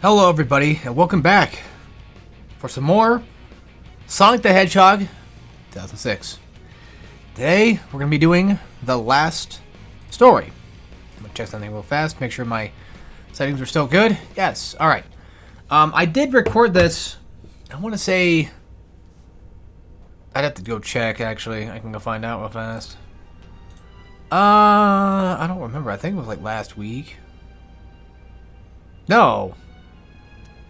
Hello everybody, and welcome back for some more Sonic the Hedgehog 2006. Today, we're going to be doing the last story. I'm going to check something real fast, make sure my settings are still good. Yes, alright. I did record this, I want to say... I'd have to go check, actually. I can go find out real fast. I don't remember. I think it was like last week. No.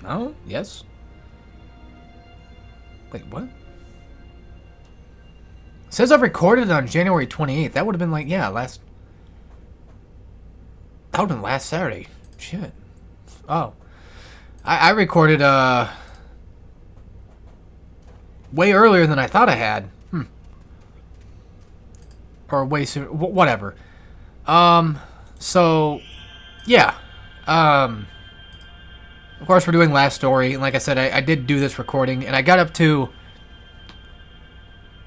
No? Yes? Wait, what? It says I've recorded it on January 28th. That would have been like, yeah, last... That would have been last Saturday. Shit. Oh. I recorded, way earlier than I thought I had. Or way soon. Whatever. So... Yeah. Of course, we're doing last story, and like I said, I did do this recording, and I got up to...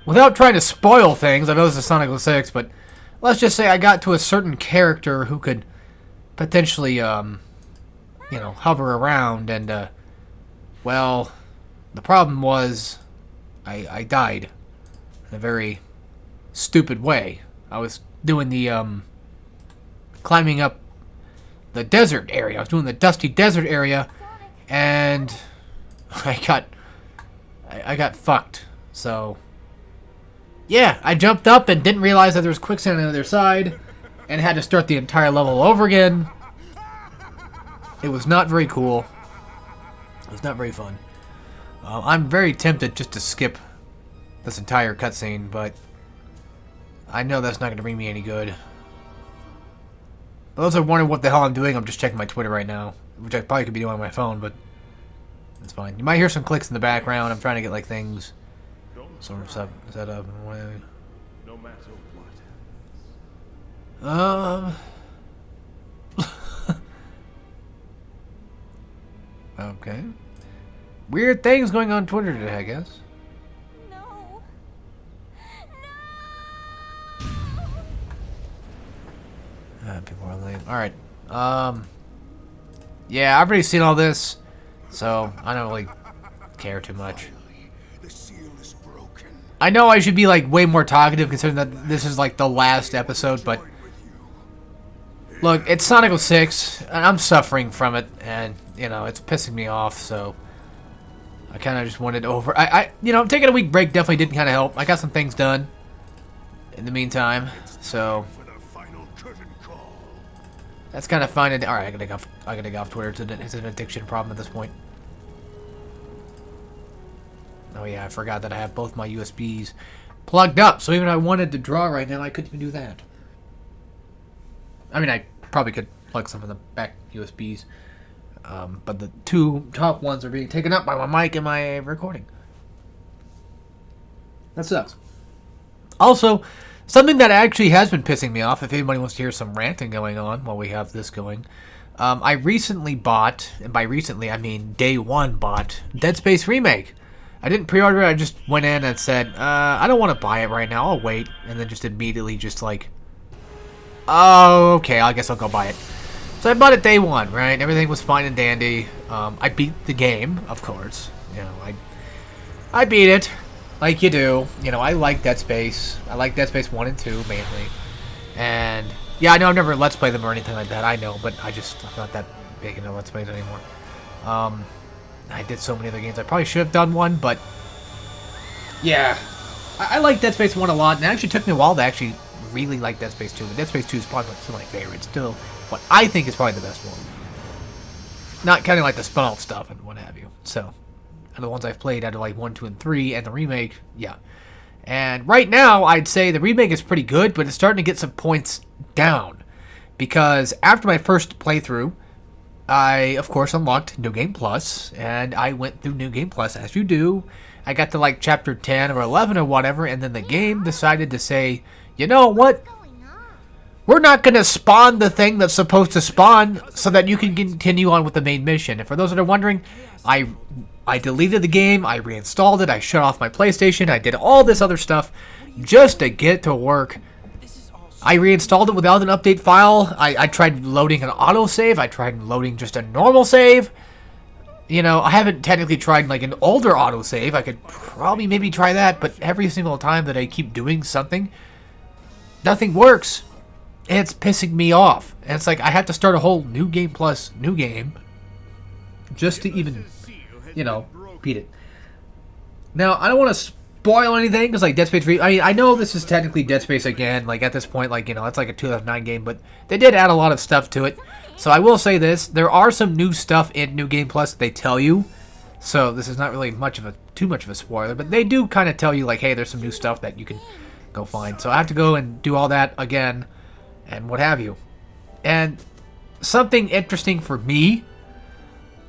Without trying to spoil things, I know this is Sonic 06, but let's just say I got to a certain character who could potentially, you know, hover around, and, well, the problem was I died in a very stupid way. I was doing the, climbing up the desert area. I was doing the dusty desert area, and I got fucked. So, yeah, I jumped up and didn't realize that there was quicksand on the other side, and had to start the entire level over again. It was not very cool. It was not very fun. I'm very tempted just to skip this entire cutscene, but I know that's not going to bring me any good. For those that are wondering what the hell I'm doing, I'm just checking my Twitter right now, which I probably could be doing on my phone, but it's fine. You might hear some clicks in the background. I'm trying to get like things sort of set up and whatever. No matter what. Okay. Weird things going on Twitter today, I guess. No. People are lame. Alright. Yeah, I've already seen all this, so I don't really care too much. The seal is broken. I know I should be like way more talkative considering that this is like the last episode, but look, it's Sonic 06, and I'm suffering from it, and you know, it's pissing me off, so I kind of just wanted over. You know, taking a week break definitely didn't kind of help. I got some things done in the meantime, so that's kind of fine. All right, I gotta go off Twitter. It's an addiction problem at this point. Oh yeah, I forgot that I have both my USBs plugged up, so even if I wanted to draw right now, I couldn't even do that. I mean, I probably could plug some of the back USBs, but the two top ones are being taken up by my mic and my recording. That sucks. Also, something that actually has been pissing me off, if anybody wants to hear some ranting going on while we have this going, I recently bought, and by recently I mean day one bought, Dead Space Remake. I didn't pre-order it, I just went in and said, I don't want to buy it right now, I'll wait, and then just immediately just like, oh, okay, I guess I'll go buy it. So I bought it day one, right? Everything was fine and dandy. I beat the game, of course. You know, I beat it. Like you do. You know, I like Dead Space. I like Dead Space 1 and 2, mainly. And, yeah, I know I've never Let's Play them or anything like that. I know, but I'm not that big into Let's Plays anymore. I did so many other games. I probably should have done one, but... Yeah. I like Dead Space 1 a lot, and it actually took me a while to actually really like Dead Space 2. But Dead Space 2 is probably still my favorite. Still, what I think is probably the best one. Not counting, like, the spin-off stuff and what have you. So... And the ones I've played out of like 1, 2, and 3, and the remake, yeah. And right now, I'd say the remake is pretty good, but it's starting to get some points down. Because after my first playthrough, I, of course, unlocked New Game Plus, and I went through New Game Plus, as you do. I got to like chapter 10 or 11 or whatever, and then the game decided to say, you know what? We're not going to spawn the thing that's supposed to spawn so that you can continue on with the main mission. And for those that are wondering, I deleted the game, I reinstalled it, I shut off my PlayStation, I did all this other stuff just to get it to work. I reinstalled it without an update file. I tried loading an autosave. I tried loading just a normal save. You know, I haven't technically tried like an older autosave. I could probably maybe try that, but every single time that I keep doing something, nothing works. And it's pissing me off. And it's like I have to start a whole new game plus new game just to even, you know, beat it. Now, I don't want to spoil anything because like Dead Space 3, I mean, I know this is technically Dead Space again, like at this point, like, you know, it's like a 2009 game, but they did add a lot of stuff to it. So I will say this, there are some new stuff in New Game Plus that they tell you. So this is not really too much of a spoiler, but they do kind of tell you like, hey, there's some new stuff that you can go find. So I have to go and do all that again and what have you. And something interesting for me,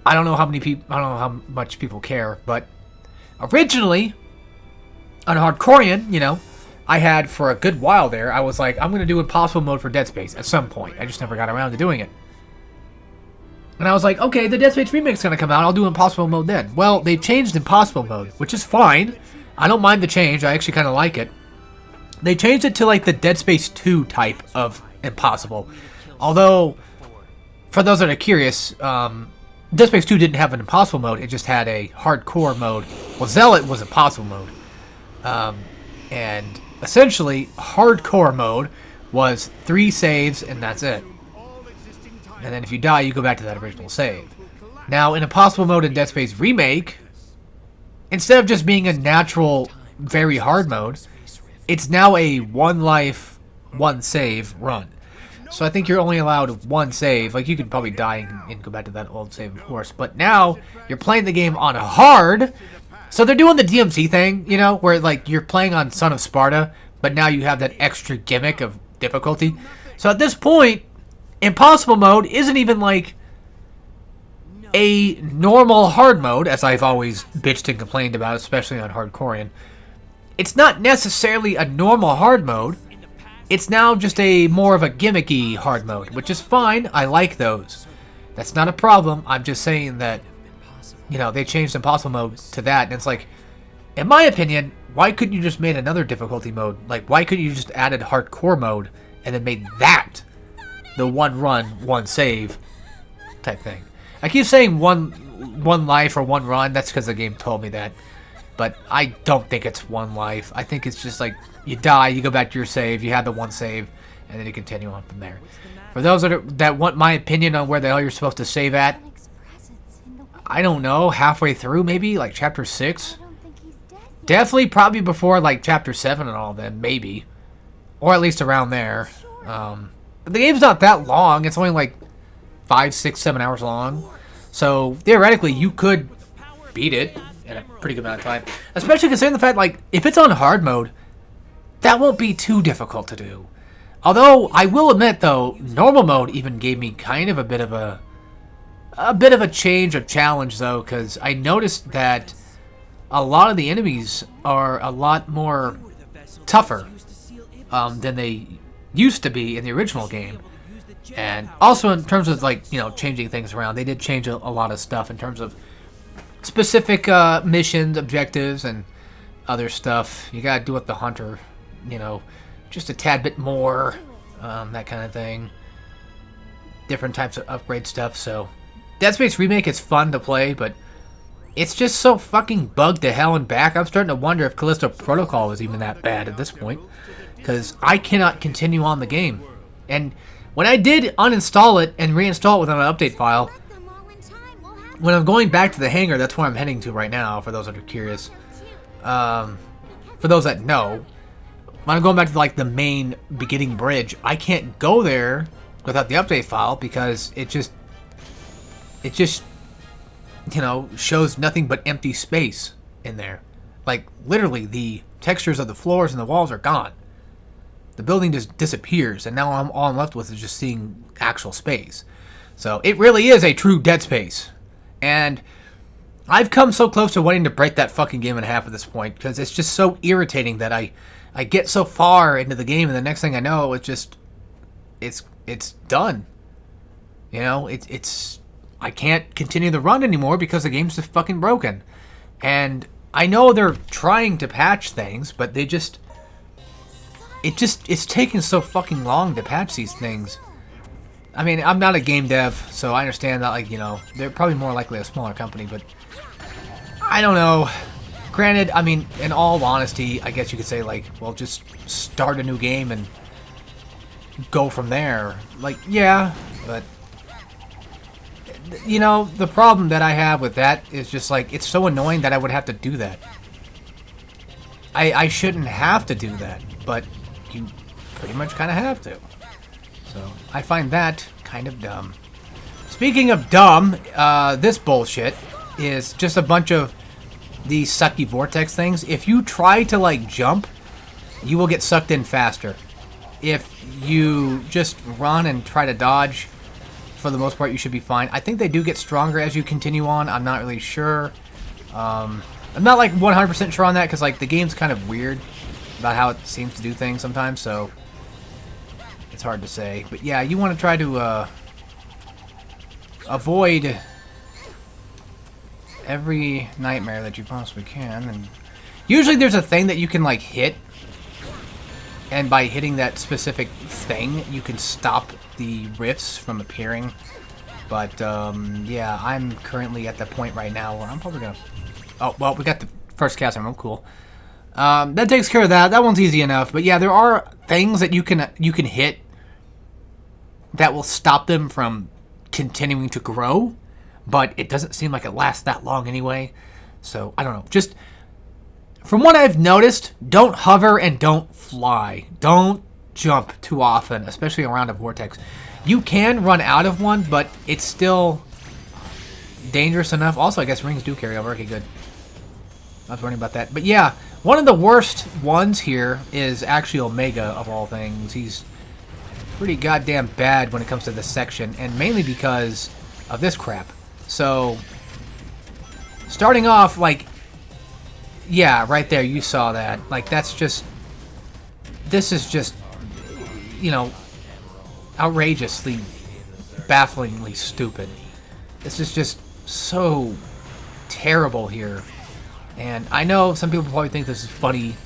I don't know how much people care, but originally on Hardcorean, you know, I had for a good while there, I was like, I'm going to do impossible mode for Dead Space at some point. I just never got around to doing it. And I was like, okay, the Dead Space remake's going to come out, I'll do impossible mode then. Well, they changed impossible mode, which is fine. I don't mind the change, I actually kind of like it. They changed it to like the Dead Space 2 type of impossible. Although, for those that are curious, Dead Space 2 didn't have an impossible mode, it just had a hardcore mode. Well, Zealot was impossible mode. And essentially, hardcore mode was 3 saves and that's it. And then if you die, you go back to that original save. Now, in impossible mode in Dead Space Remake, instead of just being a natural, very hard mode, it's now a 1 life, 1 save run. So I think you're only allowed 1 save. Like, you could probably die and go back to that old save, of course. But now, you're playing the game on hard. So they're doing the DMC thing, you know, where, like, you're playing on Son of Sparta, but now you have that extra gimmick of difficulty. So at this point, impossible mode isn't even, like, a normal hard mode, as I've always bitched and complained about, especially on Hardcorean. It's not necessarily a normal hard mode. It's now just a more of a gimmicky hard mode, which is fine. I like those. That's not a problem. I'm just saying that, you know, they changed impossible mode to that, and it's like, in my opinion, why couldn't you just made another difficulty mode? Like, why couldn't you just added hardcore mode and then made that the 1 run, 1 save type thing? I keep saying one life or 1 run. That's because the game told me that. But I don't think it's 1 life. I think it's just like, you die, you go back to your save, you have the 1 save, and then you continue on from there. For those that want my opinion on where the hell you're supposed to save at, I don't know, halfway through maybe, like chapter 6? Definitely probably before like chapter 7 and all then, maybe. Or at least around there. The game's not that long, it's only like 5, 6, 7 hours long. So theoretically you could beat it in a pretty good amount of time. Especially considering the fact, like, if it's on hard mode, that won't be too difficult to do. Although, I will admit, though, normal mode even gave me kind of a bit of a change of challenge, though, because I noticed that a lot of the enemies are a lot more tougher than they used to be in the original game. And also in terms of, like, you know, changing things around, they did change a lot of stuff in terms of specific missions, objectives, and other stuff. You gotta do with the hunter, you know, just a tad bit more, that kind of thing. Different types of upgrade stuff. So Dead Space Remake is fun to play, but it's just so fucking bugged to hell and back. I'm starting to wonder if Callisto Protocol is even that bad at this point, because I cannot continue on the game. And when I did uninstall it and reinstall it with an update file, when I'm going back to the hangar, that's where I'm heading to right now, for those that are curious. For those that know, when I'm going back to like the main beginning bridge, I can't go there without the update file because it just, you know, shows nothing but empty space in there. Like, literally, the textures of the floors and the walls are gone. The building just disappears, and now all I'm left with is just seeing actual space. So, it really is a true Dead Space. And I've come so close to wanting to break that fucking game in half at this point, because it's just so irritating that I get so far into the game, and the next thing I know, it's just, it's done. You know, it's I can't continue the run anymore because the game's just fucking broken. And I know they're trying to patch things, but it's taking so fucking long to patch these things. I mean, I'm not a game dev, so I understand that, like, you know, they're probably more likely a smaller company, but I don't know. Granted, I mean, in all honesty, I guess you could say, like, well, just start a new game and go from there. Like, yeah, but, you know, the problem that I have with that is just, like, it's so annoying that I would have to do that. I shouldn't have to do that, but you pretty much kind of have to. So, I find that kind of dumb. Speaking of dumb, this bullshit is just a bunch of these sucky vortex things. If you try to, like, jump, you will get sucked in faster. If you just run and try to dodge, for the most part, you should be fine. I think they do get stronger as you continue on. I'm not really sure. I'm not, like, 100% sure on that, because, like, the game's kind of weird about how it seems to do things sometimes, so it's hard to say. But, yeah, you want to try to avoid every nightmare that you possibly can. And usually there's a thing that you can, like, hit, and by hitting that specific thing, you can stop the rifts from appearing. But, yeah, I'm currently at the point right now where I'm probably gonna... Oh, well, we got the first cast emerald. Cool. That takes care of that. That one's easy enough. But, yeah, there are things that you can hit that will stop them from continuing to grow. But it doesn't seem like it lasts that long anyway. So, I don't know. Just, from what I've noticed, don't hover and don't fly. Don't jump too often, especially around a vortex. You can run out of one, but it's still dangerous enough. Also, I guess rings do carry over. Okay, good. I was worrying about that. But yeah, one of the worst ones here is actually Omega, of all things. He's pretty goddamn bad when it comes to this section, and mainly because of this crap. So, starting off, like, yeah, right there, you saw that. Like, that's just, this is just, you know, outrageously, bafflingly stupid. This is just so terrible here. And I know some people probably think this is funny.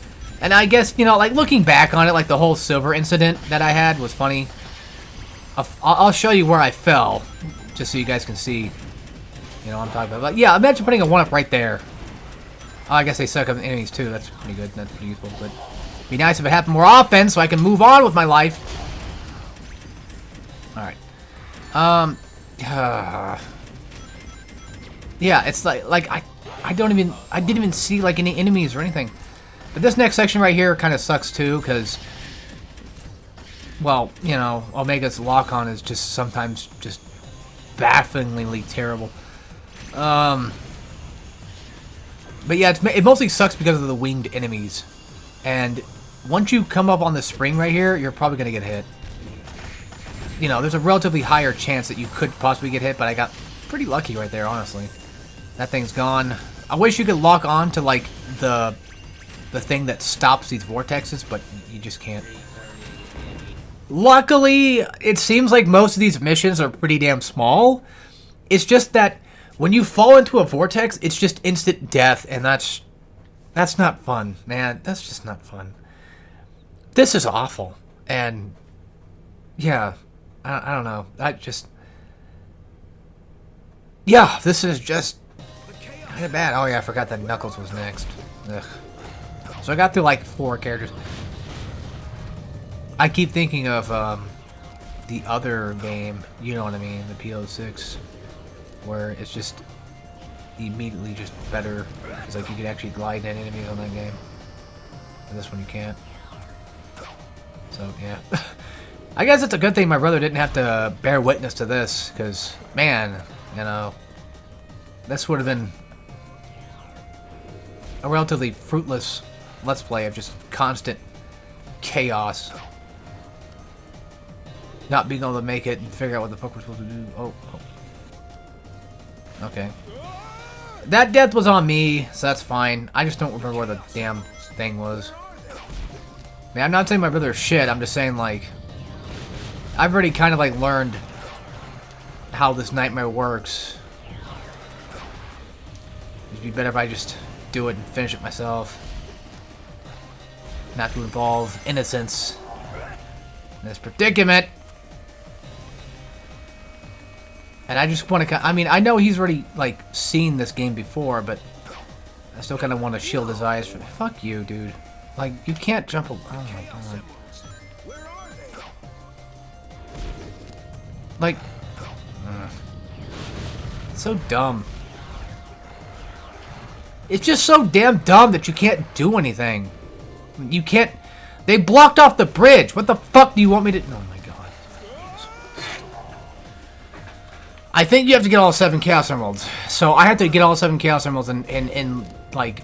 And I guess, you know, like, looking back on it, like, the whole silver incident that I had was funny. I'll show you where I fell, just so you guys can see, you know, what I'm talking about. But yeah, imagine putting a 1-up right there. Oh, I guess they suck up enemies, too. That's pretty good. That's pretty useful. But it'd be nice if it happened more often so I can move on with my life. Alright. Yeah, it's like I didn't even see, like, any enemies or anything. But this next section right here kind of sucks too, because, well, you know, Omega's lock-on is just sometimes just bafflingly terrible. But yeah, it mostly sucks because of the winged enemies. And once you come up on the spring right here, you're probably going to get hit. You know, there's a relatively higher chance that you could possibly get hit, but I got pretty lucky right there, honestly. That thing's gone. I wish you could lock on to, like, the thing that stops these vortexes, but you just can't. Luckily, it seems like most of these missions are pretty damn small. It's just that when you fall into a vortex, it's just instant death, and that's not fun, man. That's just not fun. This is awful, and yeah, I don't know. Yeah, this is just kind of bad. Oh yeah, I forgot that Knuckles was next. Ugh. So I got through like 4 characters. I keep thinking of the other game, you know what I mean, the PO6, where it's just immediately just better. It's like you can actually glide in enemies on that game. And this one you can't. So yeah. I guess it's a good thing my brother didn't have to bear witness to this, because, man, you know, this would have been a relatively fruitless Let's Play of just constant chaos. Not being able to make it and figure out what the fuck we're supposed to do. Oh. Okay. That death was on me, so that's fine. I just don't remember where the damn thing was. Man, I'm not saying my brother's shit, I'm just saying, like, I've already kind of, like, learned how this nightmare works. It'd be better if I just do it and finish it myself. Not to involve innocence in this predicament. And I just want to... I mean, I know he's already, like, seen this game before, but I still kind of want to shield his eyes from... Fuck you, dude. Like, you can't jump... Oh, my God. Like... It's so dumb. It's just so damn dumb that you can't do anything. You can't... They blocked off the bridge. What the fuck do you want me to... Oh, my God. I think you have to get all 7 Chaos Emeralds. So I have to get all 7 Chaos Emeralds in like,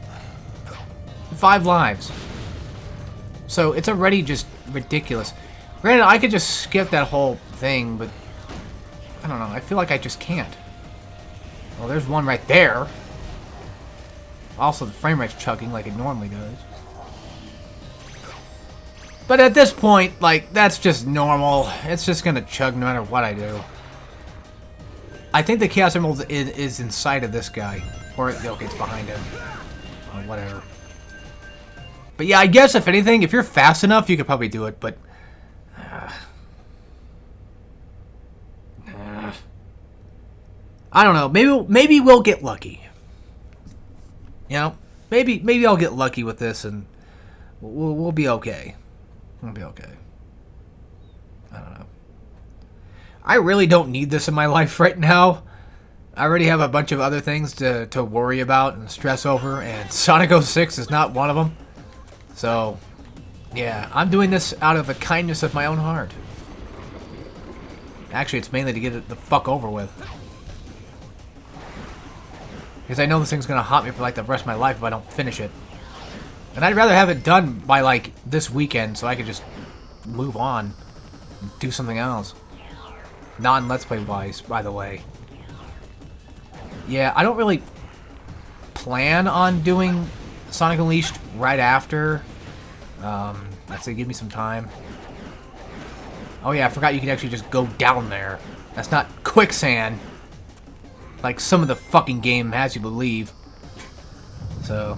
5 lives. So it's already just ridiculous. Granted, I could just skip that whole thing, but... I don't know. I feel like I just can't. Well, there's one right there. Also, the frame rate's chugging like it normally does. But at this point, like, that's just normal. It's just gonna chug no matter what I do. I think the Chaos Emerald is inside of this guy. Or, okay, it's behind him. Or whatever. But yeah, I guess if anything, if you're fast enough, you could probably do it, but... I don't know. Maybe we'll get lucky. You know? Maybe I'll get lucky with this and we'll be okay. We'll be okay. I don't know. I really don't need this in my life right now. I already have a bunch of other things to worry about and stress over, and Sonic 06 is not one of them. So, yeah, I'm doing this out of the kindness of my own heart. Actually, it's mainly to get it the fuck over with. Because I know this thing's going to haunt me for like the rest of my life if I don't finish it. And I'd rather have it done by like this weekend so I could just move on and do something else. Non-Let's Play wise, by the way. Yeah, I don't really plan on doing Sonic Unleashed right after. Let's say give me some time. Oh yeah, I forgot you could actually just go down there. That's not quicksand. Like some of the fucking game has you believe. So,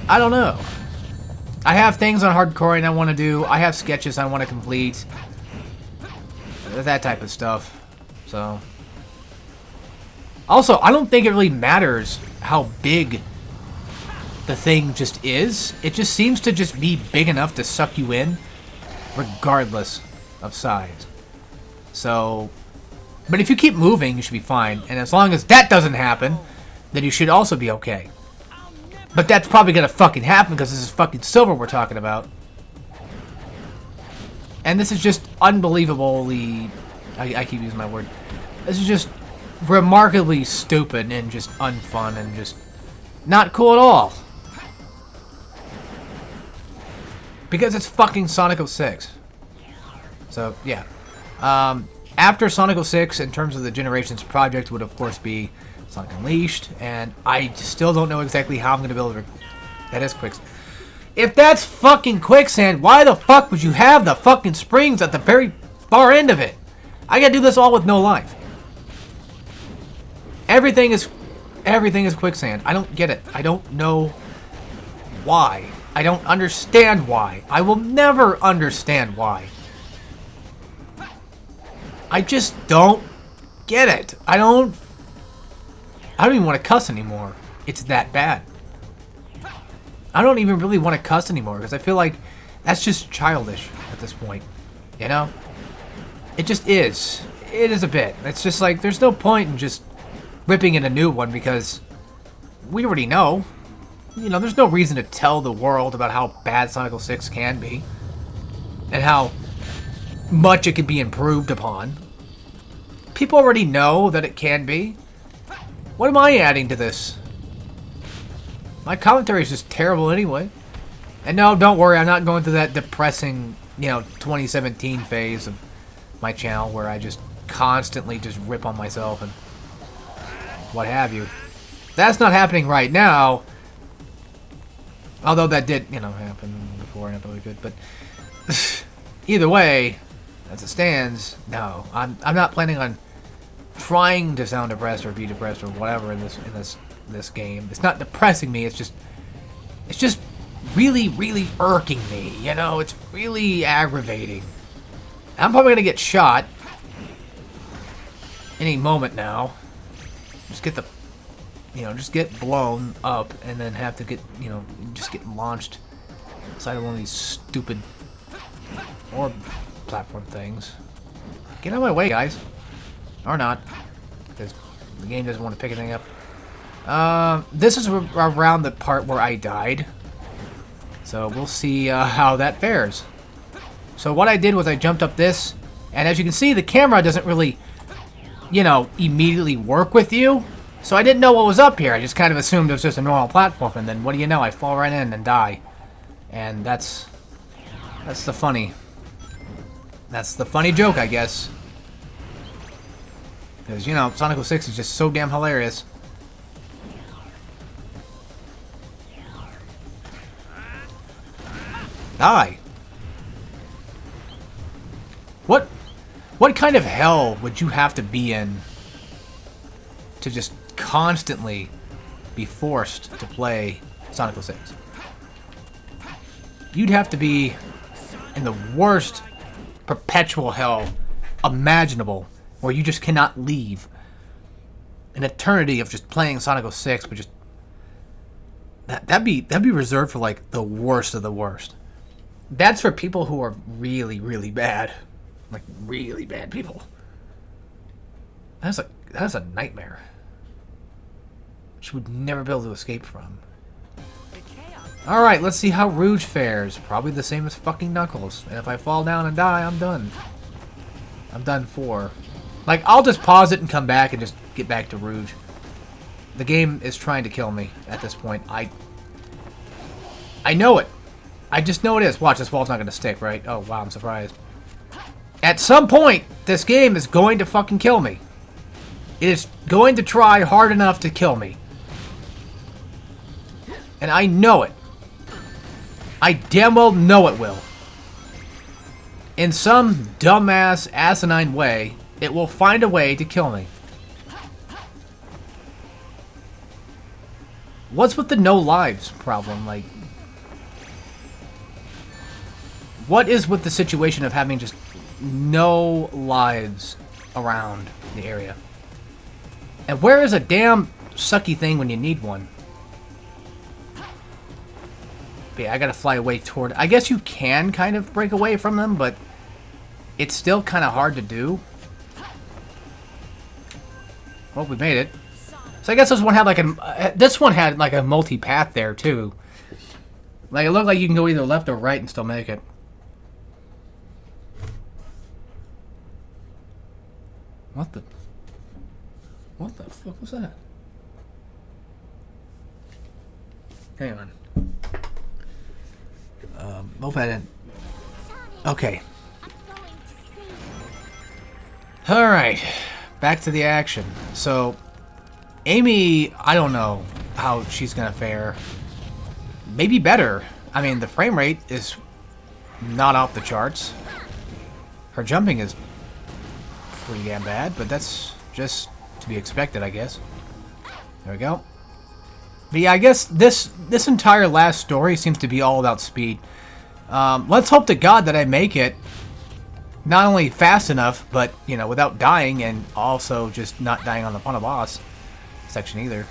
I don't know. I have things on hardcore and I want to do. I have sketches I want to complete. That type of stuff. So. Also, I don't think it really matters how big the thing just is. It just seems to just be big enough to suck you in, regardless of size. So, but if you keep moving, you should be fine. And as long as that doesn't happen, then you should also be okay. But that's probably gonna fucking happen because this is fucking silver we're talking about. And this is just unbelievably... I keep using my word. This is just remarkably stupid and just unfun and just not cool at all. Because it's fucking Sonic 06. So, yeah. After Sonic 06, in terms of the Generations project, would of course be Sonic Unleashed. And I still don't know exactly how I'm going to be able to... That is quicksand. If that's fucking quicksand, why the fuck would you have the fucking springs at the very far end of it? I gotta do this all with no life. Everything is quicksand. I don't get it. I don't know why. I don't understand why. I will never understand why. I just don't get it. I don't even want to cuss anymore. It's that bad. I don't even really want to cuss anymore because I feel like that's just childish at this point. You know? It just is. It is a bit. It's just like, there's no point in just ripping in a new one because we already know. You know, there's no reason to tell the world about how bad Sonic 06 can be and how much it can be improved upon. People already know that it can be. What am I adding to this? My commentary is just terrible anyway. And no, don't worry, I'm not going through that depressing, 2017 phase of my channel where I just constantly just rip on myself and what have you. That's not happening right now. Although that did, happen before and it probably could. But either way, as it stands, no. I'm not planning on trying to sound depressed or be depressed or whatever in this game. It's not depressing me. It's just really, really irking me. It's really aggravating. I'm probably gonna get shot any moment now. Just get the, just get blown up and then have to get, just get launched inside of one of these stupid orb platform things. Get out of my way, guys. Or not, because the game doesn't want to pick anything up. This is around the part where I died. So we'll see how that fares. So what I did was I jumped up this, and as you can see, the camera doesn't really, immediately work with you. So I didn't know what was up here. I just kind of assumed it was just a normal platform, and then what do you know? I fall right in and die. And that's the funny joke, I guess. Because, Sonic 06 is just so damn hilarious. Die. What kind of hell would you have to be in to just constantly be forced to play Sonic 06? You'd have to be in the worst perpetual hell imaginable, where you just cannot leave. An eternity of just playing Sonic 06 would just that'd be reserved for like the worst of the worst. That's for people who are really, really bad. Like really bad people. That's a nightmare. She would never be able to escape from. Alright, let's see how Rouge fares. Probably the same as fucking Knuckles. And if I fall down and die, I'm done. I'm done for. Like, I'll just pause it and come back and just get back to Rouge. The game is trying to kill me at this point. I know it. I just know it is. Watch, this wall's not going to stick, right? Oh, wow, I'm surprised. At some point, this game is going to fucking kill me. It is going to try hard enough to kill me. And I know it. I damn well know it will. In some dumbass, asinine way, it will find a way to kill me. What's with the no lives problem? Like, what is with the situation of having just no lives around the area? And where is a damn sucky thing when you need one? But yeah, I gotta fly away toward... I guess you can kind of break away from them, but it's still kind of hard to do. Well, we made it. So I guess this one had like a multi-path there too. Like, it looked like you can go either left or right and still make it. What the fuck was that? Hang on. Hope I didn't. Okay. Alright. Back to the action. So, Amy, I don't know how she's gonna fare. Maybe better. I mean, the frame rate is not off the charts. Her jumping is pretty damn bad, but that's just to be expected, I guess. There we go. But yeah, I guess this entire last story seems to be all about speed. Let's hope to God that I make it not only fast enough, but, without dying, and also just not dying on the final boss section either.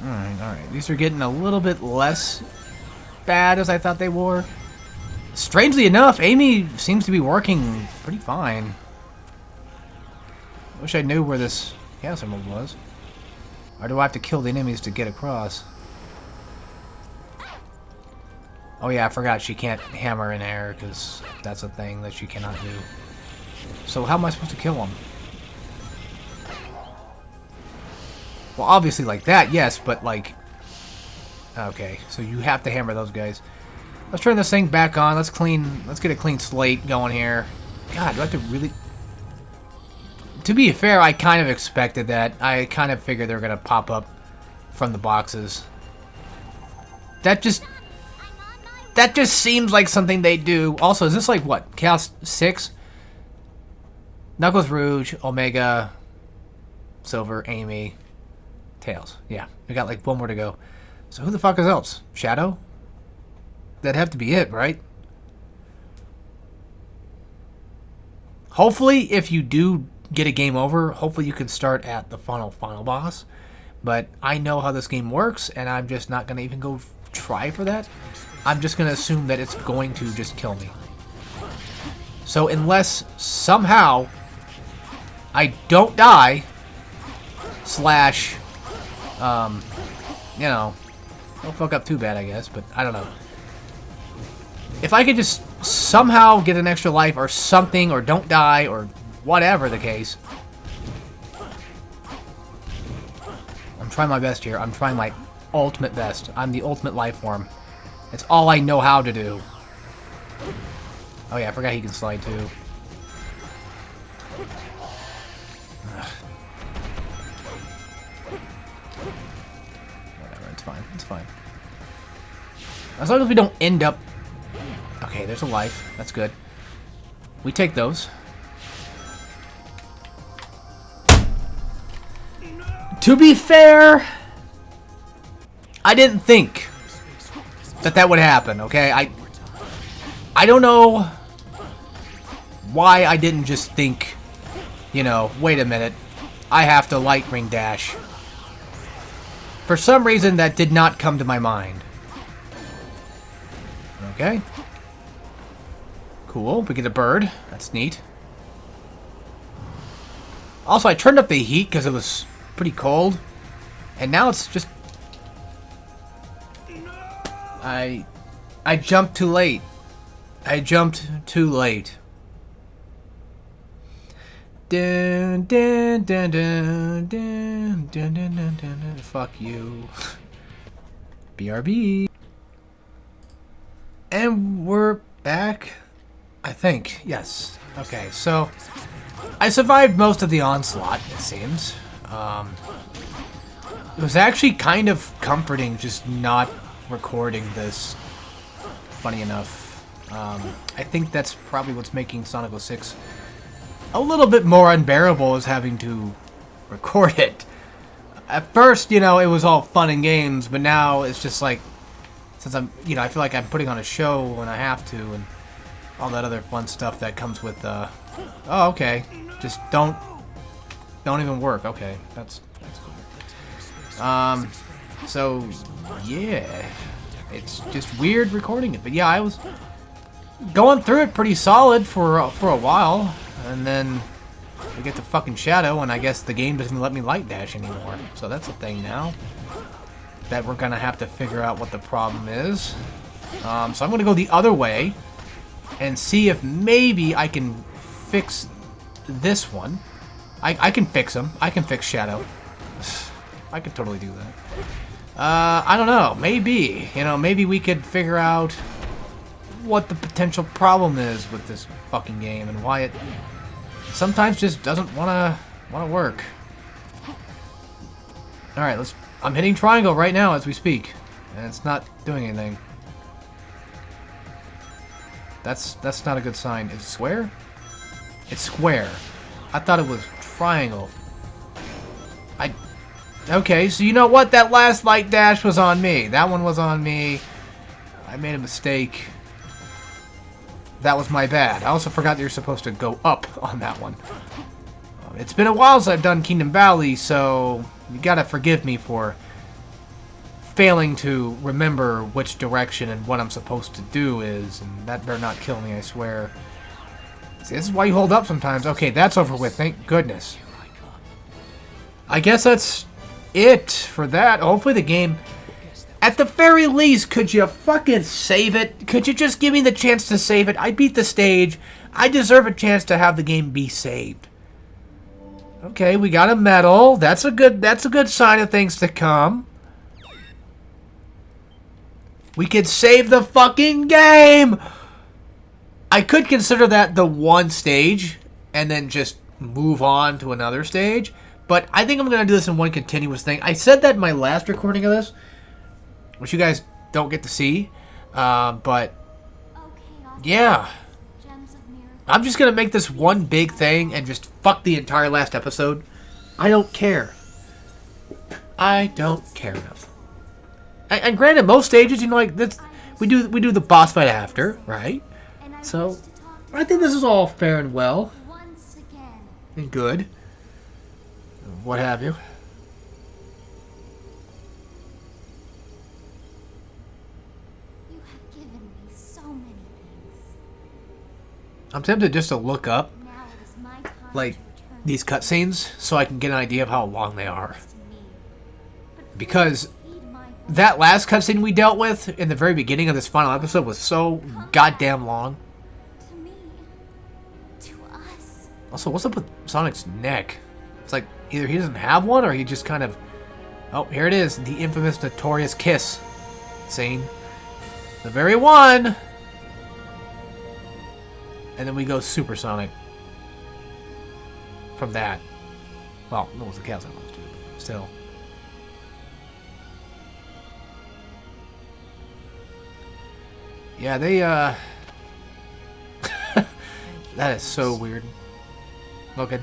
Alright. These are getting a little bit less bad as I thought they were. Strangely enough, Amy seems to be working pretty fine. Wish I knew where this Chaos Emerald was. Or do I have to kill the enemies to get across? Oh yeah, I forgot she can't hammer in air, because that's a thing that she cannot do. So how am I supposed to kill them? Well, obviously like that, yes, but like... Okay, so you have to hammer those guys. Let's turn this thing back on. Let's get a clean slate going here. God, do I have to really... To be fair, I kind of expected that. I kind of figured they were going to pop up from the boxes. That just seems like something they do. Also, is this like what? Chaos 6? Knuckles, Rouge, Omega, Silver, Amy, Tails. Yeah, we got like one more to go. So who the fuck is else? Shadow? That'd have to be it, right? Hopefully, if you do get a game over, hopefully you can start at the final boss. But I know how this game works, and I'm just not going to even go try for that. I'm just going to assume that it's going to just kill me. So unless somehow I don't die, slash, you know, don't fuck up too bad, I guess, but I don't know. If I could just somehow get an extra life or something, or don't die, or whatever the case. I'm trying my best here. I'm trying my ultimate best. I'm the ultimate life form. It's all I know how to do. Oh yeah, I forgot he can slide too. Ugh. Whatever, it's fine. It's fine. As long as we don't end up... Okay, there's a life. That's good. We take those. To be fair, I didn't think that would happen, okay? I don't know why I didn't just think, you know, wait a minute, I have to light ring dash. For some reason, that did not come to my mind. Okay. Cool, we get a bird. That's neat. Also, I turned up the heat because it was pretty cold. And now it's just... I jumped too late. I jumped too late. Dun, dun, dun, dun, dun, dun, dun, dun, dun. Fuck you. BRB. And we're back. I think. Yes. Okay, so I survived most of the onslaught, it seems. It was actually kind of comforting just not recording this, funny enough. I think that's probably what's making Sonic 06 a little bit more unbearable, is having to record it. At first, you know, it was all fun and games, but now it's just like, since I'm, you know, I feel like I'm putting on a show when I have to, and all that other fun stuff that comes with, oh, okay, just don't even work. Okay, that's cool. So, yeah, it's just weird recording it, but yeah, I was going through it pretty solid for a while, and then we get to fucking Shadow, and I guess the game doesn't let me light dash anymore, so that's a thing now that we're gonna have to figure out what the problem is. So I'm gonna go the other way and see if maybe I can fix this one. I can fix him. I can fix Shadow. I could totally do that. I don't know. Maybe. You know, maybe we could figure out what the potential problem is with this fucking game and why it sometimes just doesn't wanna work. Alright, I'm hitting triangle right now as we speak, and it's not doing anything. That's not a good sign. Is it square? It's square. I thought it was triangle. Okay, so you know what? That last light dash was on me. That one was on me. I made a mistake. That was my bad. I also forgot that you're supposed to go up on that one. It's been a while since I've done Kingdom Valley, so you gotta forgive me for failing to remember which direction and what I'm supposed to do is, and that better not kill me, I swear. See, this is why you hold up sometimes. Okay, that's over with, thank goodness. I guess that's it for that. Hopefully the game, at the very least, could you fucking save it? Could you just give me the chance to save it? I beat the stage. I deserve a chance to have the game be saved. Okay, we got a medal. That's a good sign of things to come. We could save the fucking game! I could consider that the one stage, and then just move on to another stage. But I think I'm going to do this in one continuous thing. I said that in my last recording of this, which you guys don't get to see. But, yeah. I'm just going to make this one big thing and just fuck the entire last episode. I don't care. I don't care enough. And granted, most stages, you know, like this, we do the boss fight after, right? So I think this is all fair and well. Good. What have you? You have given me so many things. I'm tempted just to look up, Now it is my time like, to return these cutscenes so I can get an idea of how long they are. to me. But Because heed my voice. that last cutscene we dealt with in the very beginning of this final episode was so goddamn long. To me. To us. Also, what's up with Sonic's neck? It's like either he doesn't have one or he just kind of... Oh, here it is. The infamous, notorious kiss scene. The very one! And then we go Super Sonic. From that. Well, no, it was the Chaos Emeralds too, but still. Yeah, they, that is so weird looking.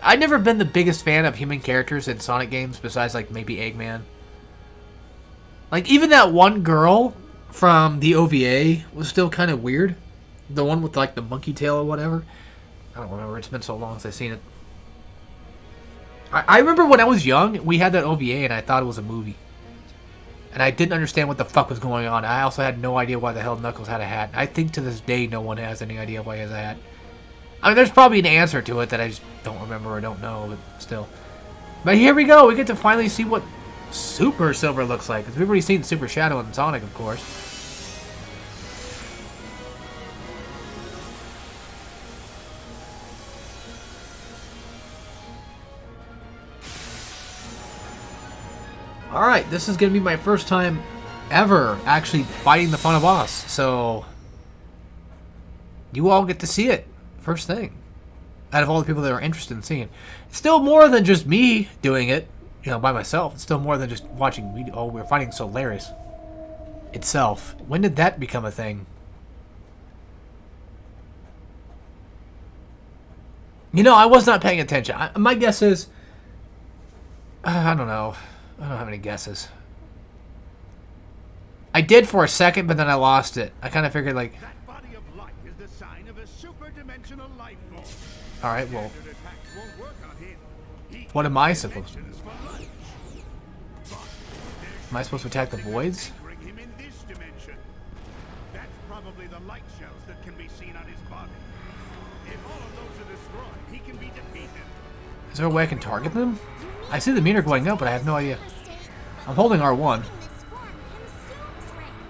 I've never been the biggest fan of human characters in Sonic games besides, like, maybe Eggman. Like, even that one girl from the OVA was still kind of weird. The one with, like, the monkey tail or whatever. I don't remember. It's been so long since I've seen it. I remember when I was young, we had that OVA and I thought it was a movie. And I didn't understand what the fuck was going on. I also had no idea why the hell Knuckles had a hat. I think to this day no one has any idea why he has a hat. I mean, there's probably an answer to it that I just don't remember or don't know, but still. But here we go. We get to finally see what Super Silver looks like. Because we've already seen Super Shadow and Sonic, of course. Alright, this is going to be my first time ever actually fighting the final boss. So, you all get to see it. First thing. Out of all the people that are interested in seeing it. It's still more than just me doing it, you know, by myself. It's still more than just watching video. Oh, we're fighting Solaris itself. When did that become a thing? You know, I was not paying attention. My guess is... I don't know. I don't have any guesses. I did for a second, but then I lost it. I kind of figured, like... That body of light is the sign of a super-dimensional life form. Alright, well... Standard attacks won't work on him. He What am I supposed to do? dimensions for life. But Am I supposed to attack the voids? anchoring him in this dimension. That's probably the light shells that can be seen on his body. If all of those are destroyed, he can be defeated. Is there a way I can target them? I see the meter going up, but I have no idea. I'm holding R1. This form consumes rings.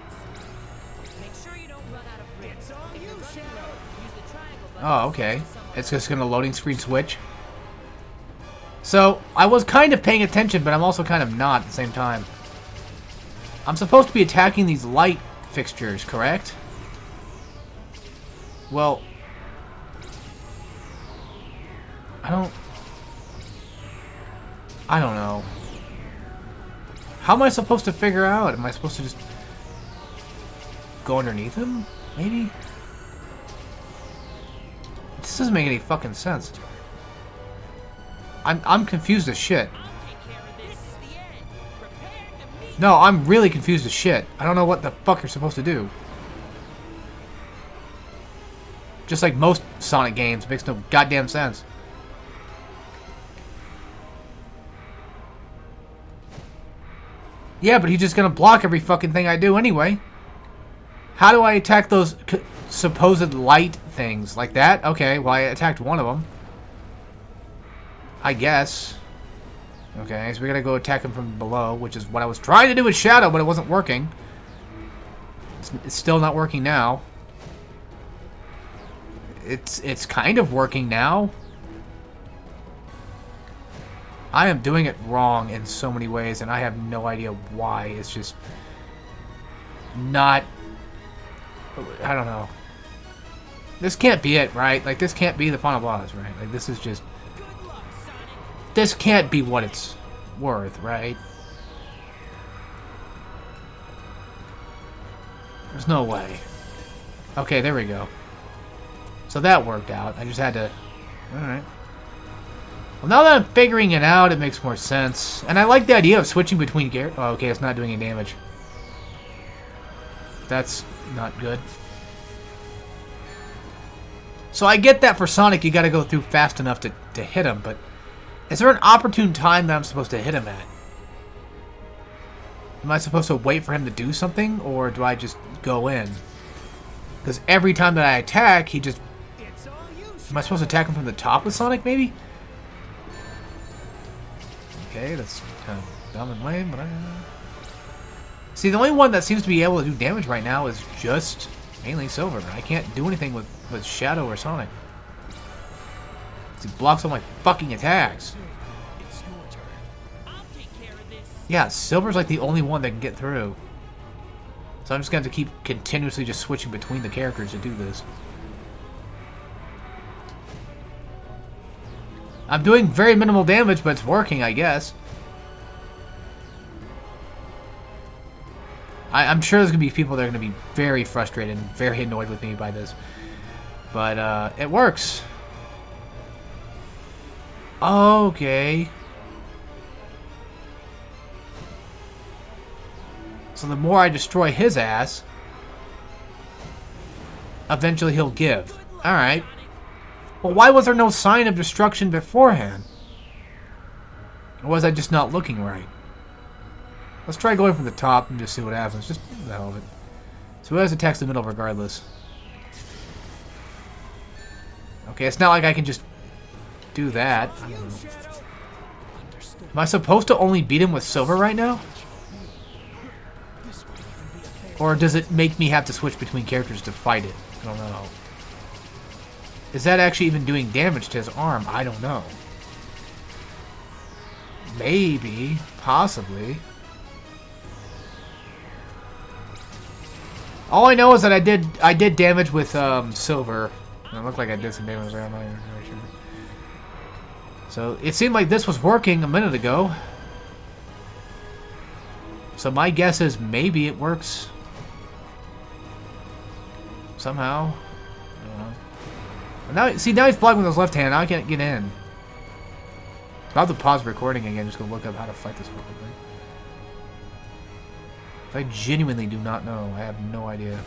Make sure you don't run out of rings. It's on you, Shadow. Use the triangle button. Oh, okay. It's just gonna loading screen switch. So, I was kind of paying attention, but I'm also kind of not at the same time. I'm supposed to be attacking these light fixtures, correct? Well... I don't know. How am I supposed to figure out? Am I supposed to just go underneath him? Maybe? This doesn't make any fucking sense. I'm confused as shit. Take care of this. This is the end. Prepare immediately. No, I'm really confused as shit. I don't know what the fuck you're supposed to do. Just like most Sonic games, makes no goddamn sense. Yeah, but he's just gonna block every fucking thing I do anyway. How do I attack those supposed light things? Like that? Okay, well I attacked one of them. I guess. Okay, so we gotta go attack him from below, which is what I was trying to do with Shadow, but it wasn't working. It's still not working now. It's kind of working now. I am doing it wrong in so many ways, and I have no idea why. It's just not... I don't know. This can't be it, right? Like, this can't be the final boss, right? Like, this is just... Good luck, Sonic. This can't be what it's worth, right? There's no way. Okay, there we go. So that worked out. I just had to... Alright. Well, now that I'm figuring it out, it makes more sense. And I like the idea of switching between gear. Oh, okay, it's not doing any damage. That's not good. So I get that for Sonic, you gotta go through fast enough to hit him, but is there an opportune time that I'm supposed to hit him at? Am I supposed to wait for him to do something, or do I just go in? Because every time that I attack, he just... Am I supposed to attack him from the top with Sonic, maybe? Okay, that's kind of dumb and lame, but I... See, the only one that seems to be able to do damage right now is just mainly Silver. I can't do anything with Shadow or Sonic. He blocks all my fucking attacks. It's your turn. I'll take care of this. Yeah, Silver's like the only one that can get through. So I'm just going to have to keep continuously just switching between the characters to do this. I'm doing very minimal damage, but it's working, I guess. I'm sure there's going to be people that are going to be very frustrated and very annoyed with me by this. But, it works. Okay. So the more I destroy his ass, eventually he'll give. Alright. Well, why was there no sign of destruction beforehand? Or was I just not looking right? Let's try going from the top and just see what happens. Just the hell of it. So who has attacks the middle regardless? Okay, it's not like I can just do that. I don't know. Am I supposed to only beat him with Silver right now? Or does it make me have to switch between characters to fight it? I don't know. Is that actually even doing damage to his arm? I don't know. Maybe. Possibly. All I know is that I did damage with Silver. It looked like I did some damage there. I'm not even really sure. So it seemed like this was working a minute ago. So my guess is maybe it works somehow. I don't know. Now, see, now he's blocking with his left hand. Now I can't get in. I'll have to pause recording again. Just go look up how to fight this fucking thing. I genuinely do not know. I have no idea.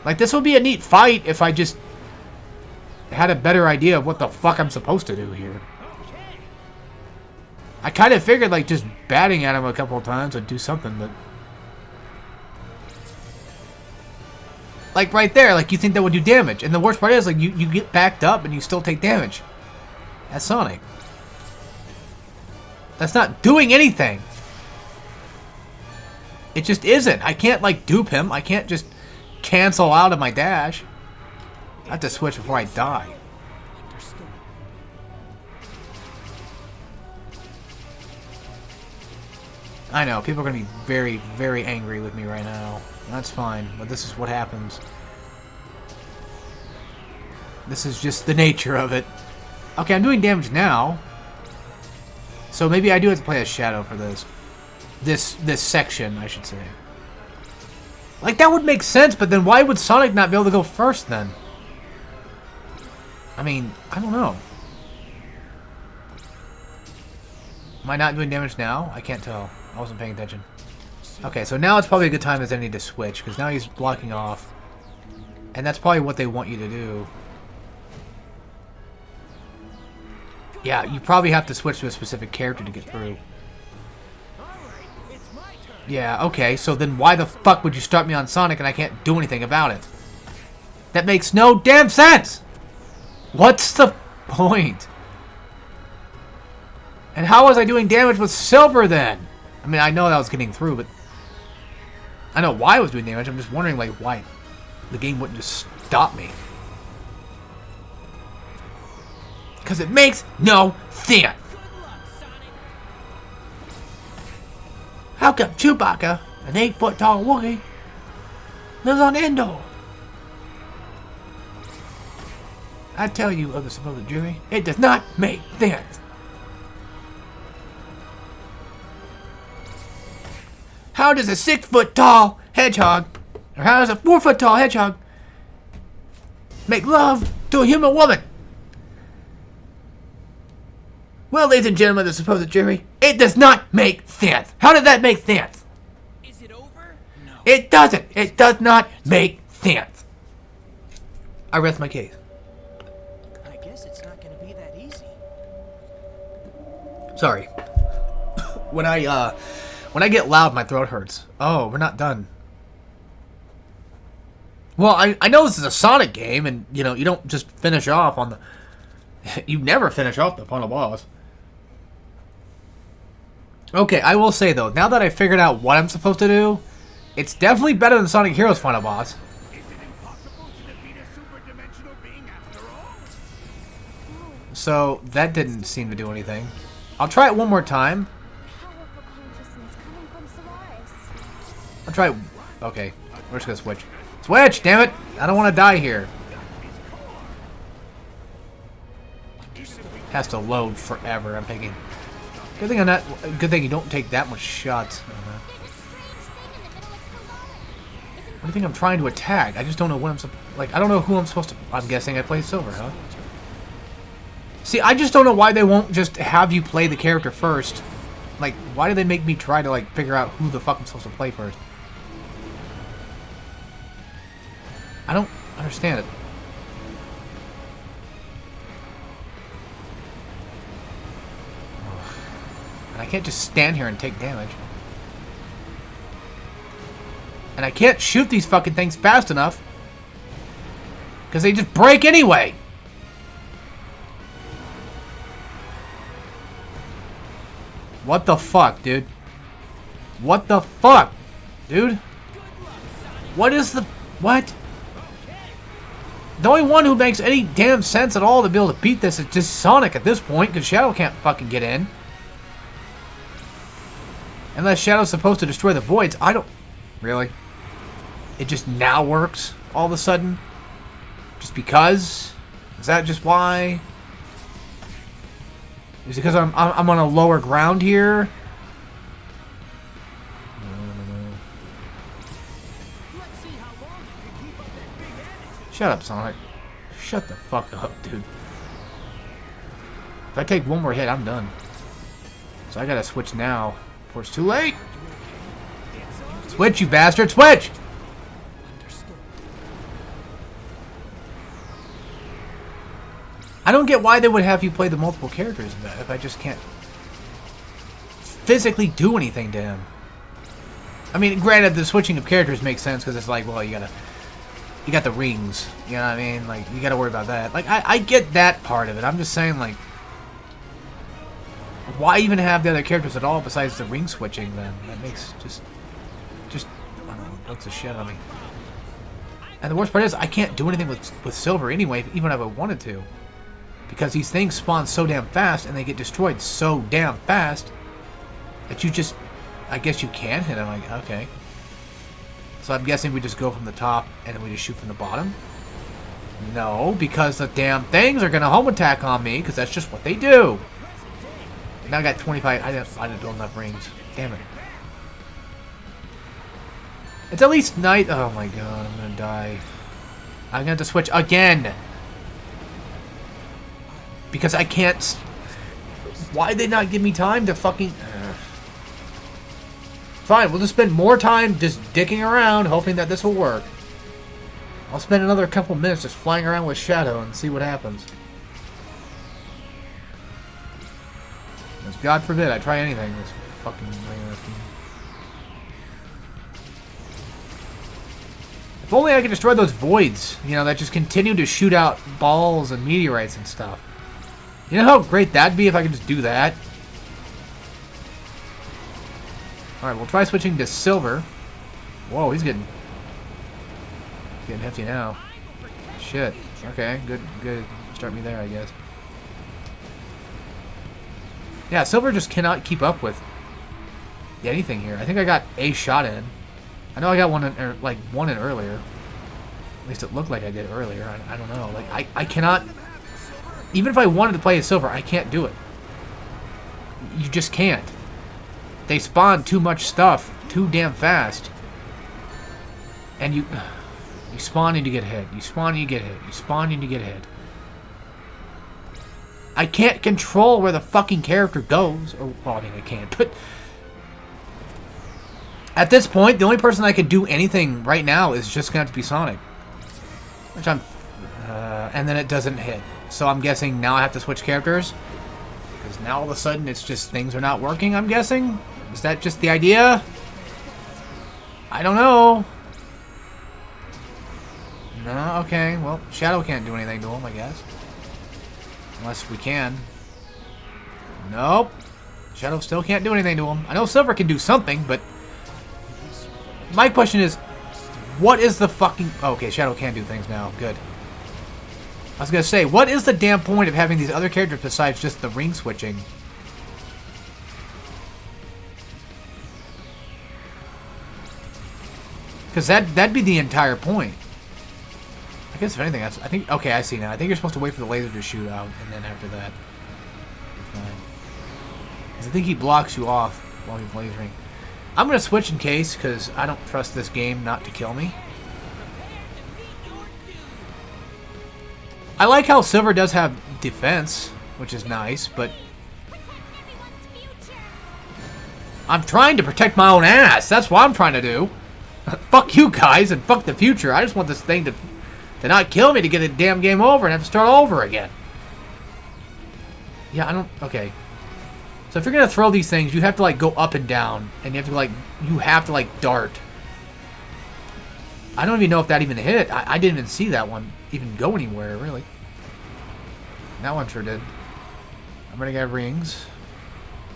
Like, this would be a neat fight if I just had a better idea of what the fuck I'm supposed to do here. I kind of figured, like, just batting at him a couple of times would do something, but... Like, right there, like, you think that would do damage. And the worst part is, like, you get backed up and you still take damage. That's Sonic. That's not doing anything. It just isn't. I can't, like, dupe him. I can't just cancel out of my dash. I have to switch before I die. I know, people are going to be very, very angry with me right now. That's fine, but this is what happens. This is just the nature of it. Okay, I'm doing damage now. So maybe I do have to play a Shadow for this. This section, I should say. Like, that would make sense, but then why would Sonic not be able to go first, then? I mean, I don't know. Am I not doing damage now? I can't tell. I wasn't paying attention. Okay, so now it's probably a good time as any to switch, because now he's blocking off. And that's probably what they want you to do. Yeah, you probably have to switch to a specific character to get through. Yeah, okay, so then why the fuck would you start me on Sonic and I can't do anything about it? That makes no damn sense! What's the point? And how was I doing damage with Silver then? I mean, I know that I was getting through, but... I know why I was doing damage, I'm just wondering, like, why the game wouldn't just stop me. Because it makes no sense! How come Chewbacca, an 8-foot-tall Wookiee, lives on Endor? I tell you, of the supposed jury, it does not make sense. How does a 6-foot-tall hedgehog, or how does a 4-foot-tall hedgehog make love to a human woman? Well, ladies and gentlemen of the supposed jury, it does not make sense. How did that make sense? Is it over? No. It doesn't. It does not make sense. I rest my case. I guess it's not gonna be that easy. Sorry. When I get loud, my throat hurts. Oh, we're not done. Well, I know this is a Sonic game, and you know you don't just finish off on the. You never finish off the final boss. Okay, I will say though, now that I figured out what I'm supposed to do, it's definitely better than Sonic Heroes final boss. Is it impossible to defeat a super-dimensional being after all? So that didn't seem to do anything. I'll try it one more time. Powerful consciousness coming from Solaris. I'll try it. Okay, we're just gonna switch. Switch, damn it! I don't want to die here. Has to load forever. I'm thinking. Good thing I'm not. Good thing you don't take that much shots. There's a strange thing in the middle of Solaris. Isn't What do you think I'm trying to attack? I just don't know what I'm like. I don't know who I'm supposed to. I'm guessing I play Silver, huh? See, I just don't know why they won't just have you play the character first. Like, why do they make me try to like figure out who the fuck I'm supposed to play first? I don't understand it. Ugh. And I can't just stand here and take damage. And I can't shoot these fucking things fast enough. Because they just break anyway. What the fuck, dude? What the fuck? Dude? What is the... What? The only one who makes any damn sense at all to be able to beat this is just Sonic at this point, because Shadow can't fucking get in. Unless Shadow's supposed to destroy the voids. I don't... Really? It just now works all of a sudden? Just because? Is that just why? Is it because I'm on a lower ground here? Let's see how long you can keep up that big attitude. Shut up, Sonic. Shut the fuck up, dude. If I take one more hit, I'm done. So I gotta switch now before it's too late. Switch, you bastard! Switch! I don't get why they would have you play the multiple characters if I just can't physically do anything to him. I mean, granted, the switching of characters makes sense because it's like, well, you got the rings. You know what I mean? Like, you gotta worry about that. Like, I get that part of it. I'm just saying, like, why even have the other characters at all besides the ring switching then? That makes just, I don't know, bugs the shit out of me. And the worst part is, I can't do anything with Silver anyway, even if I wanted to. Because these things spawn so damn fast and they get destroyed so damn fast that you just, I guess you can hit them. Like, okay. So I'm guessing we just go from the top and then we just shoot from the bottom? No, because the damn things are going to home attack on me because that's just what they do. Now I got 25. I didn't build enough rings. Damn it. It's at least night. Oh my god, I'm going to die. I'm going to have to switch again. Because I can't... Why'd they not give me time to fucking... Fine, we'll just spend more time just dicking around, hoping that this will work. I'll spend another couple minutes just flying around with Shadow and see what happens. Because God forbid I try anything this fucking way. If only I could destroy those voids, you know, that just continue to shoot out balls and meteorites and stuff. You know how great that'd be if I could just do that? Alright, we'll try switching to Silver. Whoa, he's getting hefty now. Shit. Okay, good. Start me there, I guess. Yeah, Silver just cannot keep up with anything here. I think I got a shot in. I know I got one in earlier. At least it looked like I did earlier. I don't know. Like, I cannot... Even if I wanted to play as Silver, I can't do it. You just can't. They spawn too much stuff too damn fast. And you spawn and you get hit. You spawn and you get hit. You spawn and you get hit. I can't control where the fucking character goes. Or, well, I mean, I can, but... At this point, the only person that can do anything right now is just going to have to be Sonic. Which I'm... and then it doesn't hit. So I'm guessing now I have to switch characters. Because now all of a sudden it's just things are not working, I'm guessing? Is that just the idea? I don't know. No, okay. Well, Shadow can't do anything to him, I guess. Unless we can. Nope. Shadow still can't do anything to him. I know Silver can do something, but... My question is, what is the fucking... Oh, okay, Shadow can do things now. Good. I was going to say, what is the damn point of having these other characters besides just the ring switching? Because that'd be the entire point. I guess if anything, I think... Okay, I see now. I think you're supposed to wait for the laser to shoot out, and then after that... You're fine. Because I think he blocks you off while he's lasering. I'm going to switch in case, because I don't trust this game not to kill me. I like how Silver does have defense, which is nice, but... I'm trying to protect my own ass. That's what I'm trying to do. Fuck you guys, and fuck the future. I just want this thing to not kill me to get a damn game over and have to start over again. Yeah, I don't... Okay. So if you're gonna throw these things, you have to like go up and down, and you have to like dart. I don't even know if that even hit. I didn't even see that one even go anywhere, really. That one sure did. I'm gonna get rings.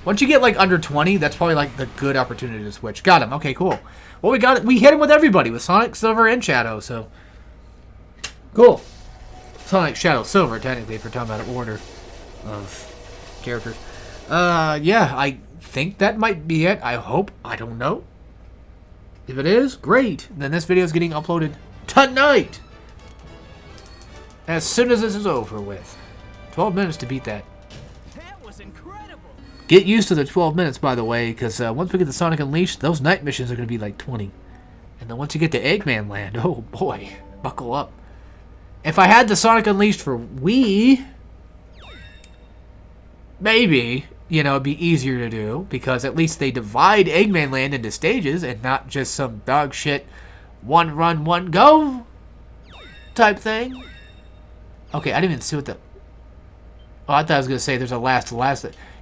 Once you get like under 20, that's probably like the good opportunity to switch. Got him. Okay, cool. Well, we hit him with everybody, with Sonic, Silver, and Shadow, so... Cool. Sonic, Shadow, Silver, technically, if we're talking about order of characters. Yeah, I think that might be it. I hope. I don't know. If it is, great. Then this video is getting uploaded tonight. As soon as this is over with. 12 minutes to beat that. That was incredible. Get used to the 12 minutes, by the way, because once we get to Sonic Unleashed, those night missions are going to be like 20. And then once you get to Eggman Land, oh boy, buckle up. If I had the Sonic Unleashed for Wii, maybe, you know, it'd be easier to do, because at least they divide Eggman Land into stages and not just some dog shit one run, one go type thing. Okay, I didn't even see what the... Oh, I thought I was going to say there's a last...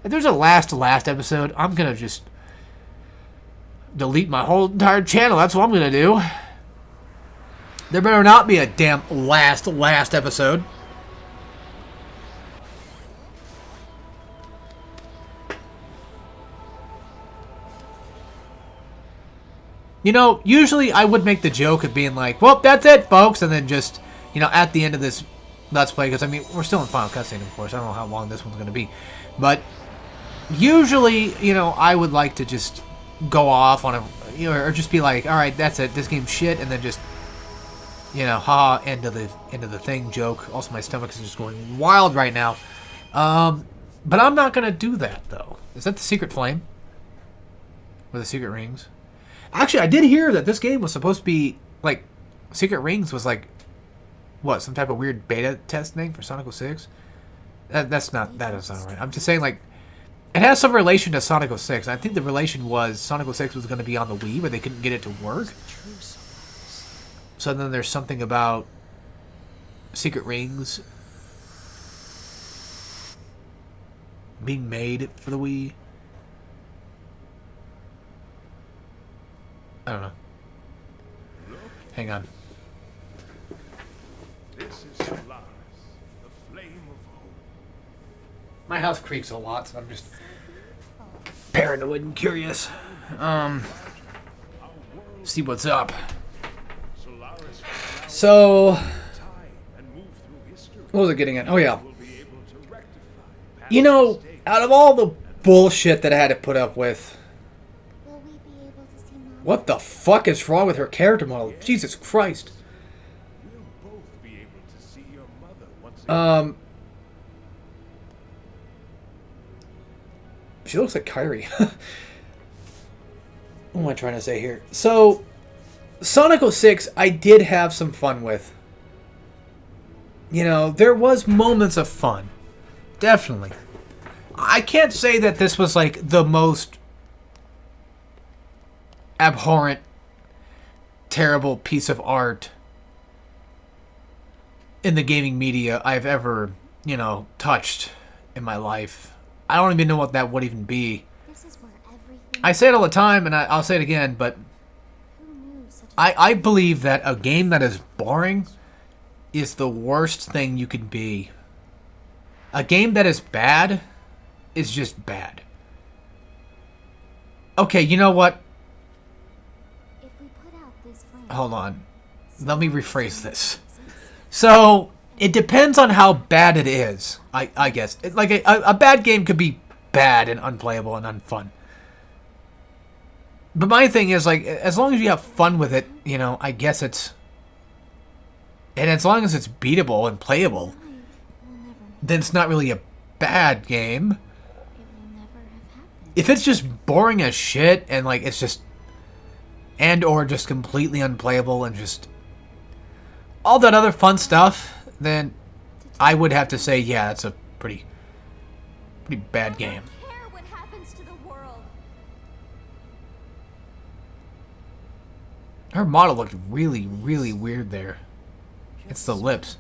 If there's a last episode, I'm going to just delete my whole entire channel. That's what I'm going to do. There better not be a damn last episode. You know, usually I would make the joke of being like, well, that's it, folks, and then just, you know, at the end of this Let's Play, because, I mean, we're still in Final Cutscene, of course. I don't know how long this one's going to be. But usually, you know, I would like to just go off on a, you know, or just be like, all right, that's it, this game's shit, and then just, you know, end of the thing joke. Also, my stomach is just going wild right now. But I'm not going to do that, though. Is that the secret flame? Or the secret rings? Actually, I did hear that this game was supposed to be, like, Secret Rings was, like, what, some type of weird beta test thing for Sonic 06? That doesn't sound right. I'm just saying, like, it has some relation to Sonic 06. I think the relation was Sonic 06 was going to be on the Wii, but they couldn't get it to work. So then there's something about Secret Rings being made for the Wii. I don't know. Hang on. This is Solaris, the flame of hope. My house creaks a lot, so I'm just paranoid and curious. See what's up. Solaris So, time and move through history. what was I getting at? Oh, yeah. Will be able to rectify past You know, mistakes. out of all the bullshit that I had to put up with, Will we be able to see Mom? what the fuck is wrong with her character model? Jesus Christ. We'll both be able to see your mother once again. She looks like Kyrie. What am I trying to say here? So, Sonic 06, I did have some fun with. You know, there was moments of fun. Definitely. I can't say that this was, like, the most abhorrent, terrible piece of art in the gaming media I've ever, touched in my life. I don't even know what that would even be. This is where everything. I say it all the time, and I'll say it again, but Who knew such a I believe that a game that is boring is the worst thing you can be. A game that is bad is just bad. Okay, you know what? If we put out this flame, Hold on. Let me rephrase this. So, it depends on how bad it is, I guess. Like, a bad game could be bad and unplayable and unfun. But my thing is, like, as long as you have fun with it, I guess it's... And as long as it's beatable and playable, will never. then it's not really a bad game. It will never have happened. If it's just boring as shit and, like, it's just... And or just completely unplayable and just... all that other fun stuff, then I would have to say, yeah, that's a pretty bad game. I don't care what happens to the world. Her model looked really, really weird there. It's the lips.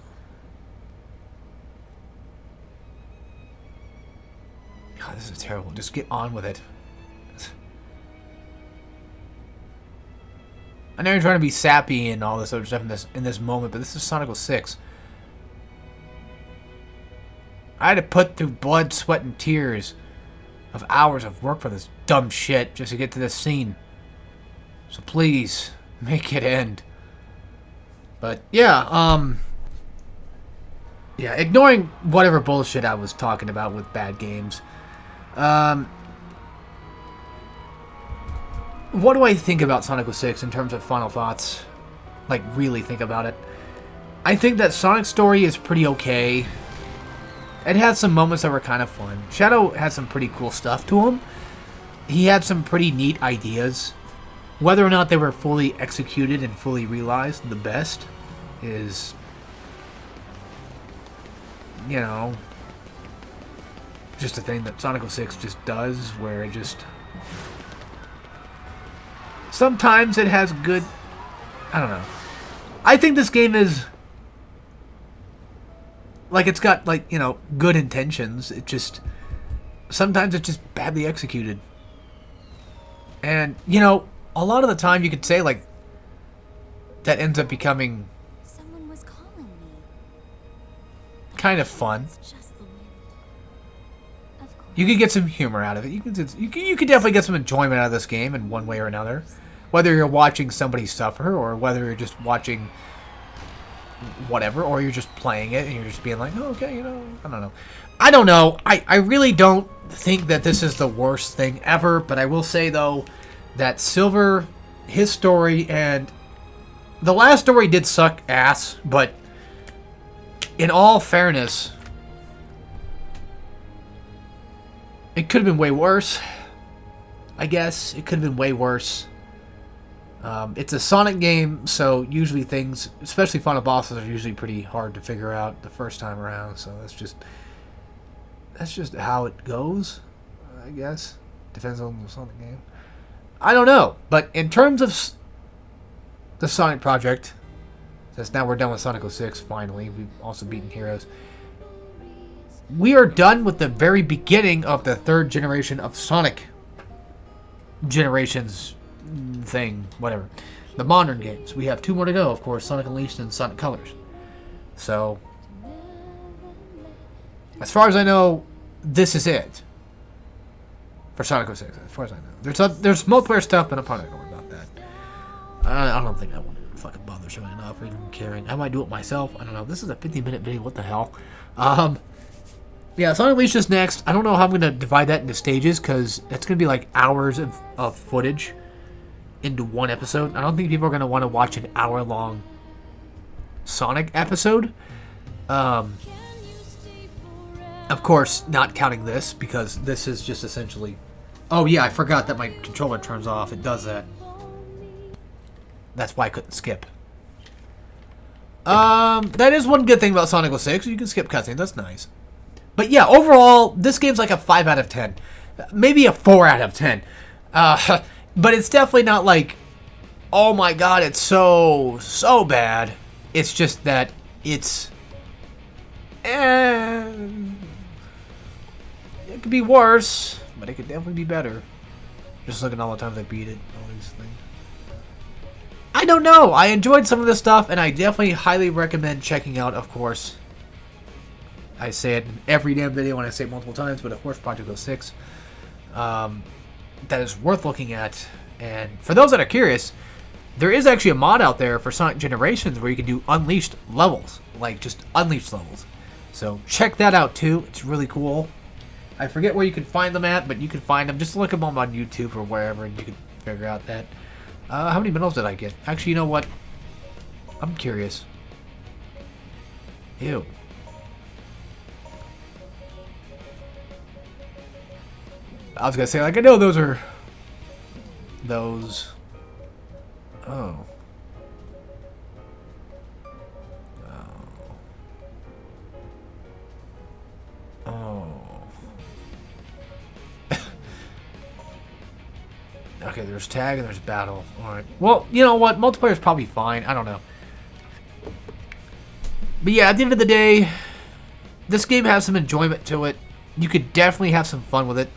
God, this is terrible. Just get on with it. I know you're trying to be sappy and all this other stuff in this moment, but this is Sonic 06. I had to put through blood, sweat, and tears of hours of work for this dumb shit just to get to this scene. So please, make it end. But yeah, ignoring whatever bullshit I was talking about with bad games. What do I think about Sonic 06 in terms of final thoughts? Like, really think about it. I think that Sonic's story is pretty okay. It had some moments that were kind of fun. Shadow had some pretty cool stuff to him. He had some pretty neat ideas. Whether or not they were fully executed and fully realized, the best is, just a thing that Sonic 06 just does, where it just... Sometimes it has good... I don't know. I think this game is... like, it's got, like, good intentions. It just... sometimes it's just badly executed. And, a lot of the time you could say, like, that ends up becoming Someone was calling me. kind of fun. It's just the wind. Of course. You could get some humor out of it. You could definitely get some enjoyment out of this game in one way or another. Whether you're watching somebody suffer, or whether you're just watching whatever, or you're just playing it and you're just being like, oh, okay, I don't know. I really don't think that this is the worst thing ever, but I will say, though, that Silver, his story, and the last story did suck ass, but in all fairness, it could have been way worse. I guess it could have been way worse. It's a Sonic game, so usually things, especially final bosses, are usually pretty hard to figure out the first time around. So that's just how it goes, I guess. Depends on the Sonic game. I don't know, but in terms of the Sonic project, since now we're done with Sonic 06, finally, we've also beaten Heroes. We are done with the very beginning of the third generation of Sonic generations thing, whatever. The modern games. We have two more to go, of course, Sonic Unleashed and Sonic Colors. So, as far as I know, this is it for Sonic 06, as far as I know. There's multiplayer stuff, but I'm probably not going to worry about that. I don't think I want to fucking bother showing it off or even caring. I might do it myself. I don't know. This is a 50-minute video. What the hell? Yeah, Sonic Unleashed is next. I don't know how I'm going to divide that into stages, because it's going to be like hours of footage into one episode. I don't think people are going to want to watch an hour-long Sonic episode. Of course, not counting this, because this is just essentially... Oh yeah, I forgot that my controller turns off. It does that. That's why I couldn't skip. That is one good thing about Sonic 06. You can skip cutscenes. That's nice. But yeah, overall, this game's like a 5 out of 10. Maybe a 4 out of 10. But it's definitely not like, oh my god, it's so bad. It's just that it's... it could be worse, but it could definitely be better. Just looking at all the times I beat it, all these things. I don't know. I enjoyed some of this stuff, and I definitely highly recommend checking out, of course. I say it in every damn video when I say it multiple times, but of course Project 06. That is worth looking at. And for those that are curious, there is actually a mod out there for Sonic Generations where you can do unleashed levels. Like, just unleashed levels. So check that out too. It's really cool. I forget where you can find them at, but you can find them. Just look them up on YouTube or wherever, and you can figure out that. How many medals did I get? Actually, you know what? I'm curious. Ew. I was gonna say, like, I know those are... Those... Oh. Oh. Okay, there's tag and there's battle. Alright. Well, you know what? Multiplayer is probably fine. I don't know. But yeah, at the end of the day, this game has some enjoyment to it. You could definitely have some fun with it.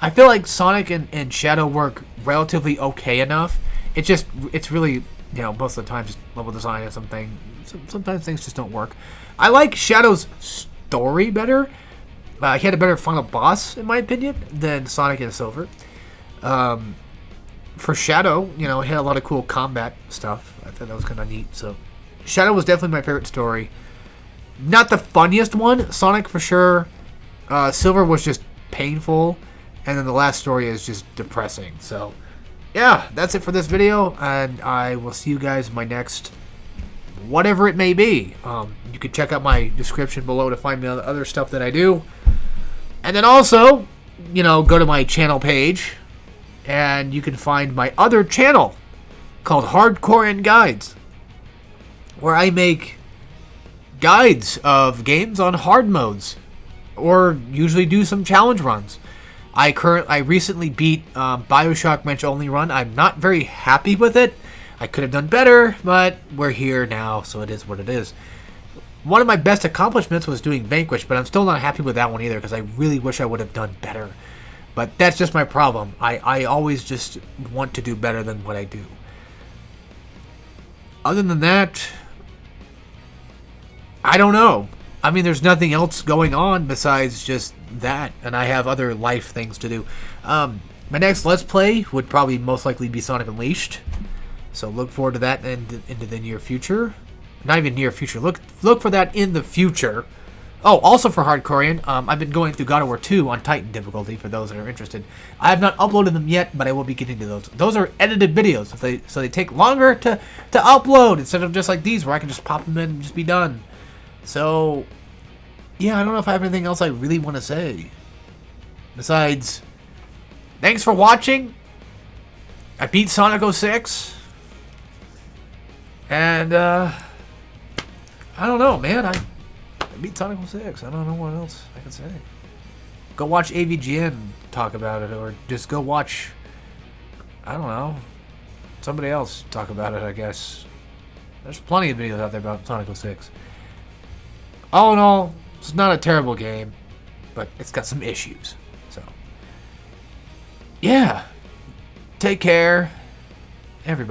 I feel like Sonic and Shadow work relatively okay enough. It's really, you know, most of the time just level design or something. Sometimes things just don't work. I like Shadow's story better. He had a better final boss, in my opinion, than Sonic and Silver. For Shadow, you know, he had a lot of cool combat stuff. I thought that was kind of neat. So, Shadow was definitely my favorite story. Not the funniest one. Sonic, for sure. Silver was just painful. And then the last story is just depressing. So, yeah, that's it for this video. And I will see you guys in my next... whatever it may be. You can check out my description below to find the other stuff that I do. And then also, you know, go to my channel page. And you can find my other channel called Hardcore and Guides, where I make guides of games on hard modes, or usually do some challenge runs. I recently beat BioShock Bench Only Run. I'm not very happy with it. I could have done better, but we're here now, so it is what it is. One of my best accomplishments was doing Vanquish, but I'm still not happy with that one either, because I really wish I would have done better. But that's just my problem. I always just want to do better than what I do. Other than that, I don't know. I mean, there's nothing else going on besides just that, and I have other life things to do. My next Let's Play would probably most likely be Sonic Unleashed, so look forward to that into the near future. Not even near future. Look for that in the future. Oh, also for Hardcorean, I've been going through God of War 2 on Titan difficulty for those that are interested. I have not uploaded them yet, but I will be getting to those. Those are edited videos, so they take longer to upload instead of just like these where I can just pop them in and just be done. So, yeah, I don't know if I have anything else I really want to say. Besides, thanks for watching. I beat Sonic 06. And, I don't know, man. I beat Sonic 06. I don't know what else I can say. Go watch AVGN talk about it, or just go watch, I don't know, somebody else talk about it, I guess. There's plenty of videos out there about Sonic 06. All in all, it's not a terrible game, but it's got some issues. So, yeah. Take care, everybody.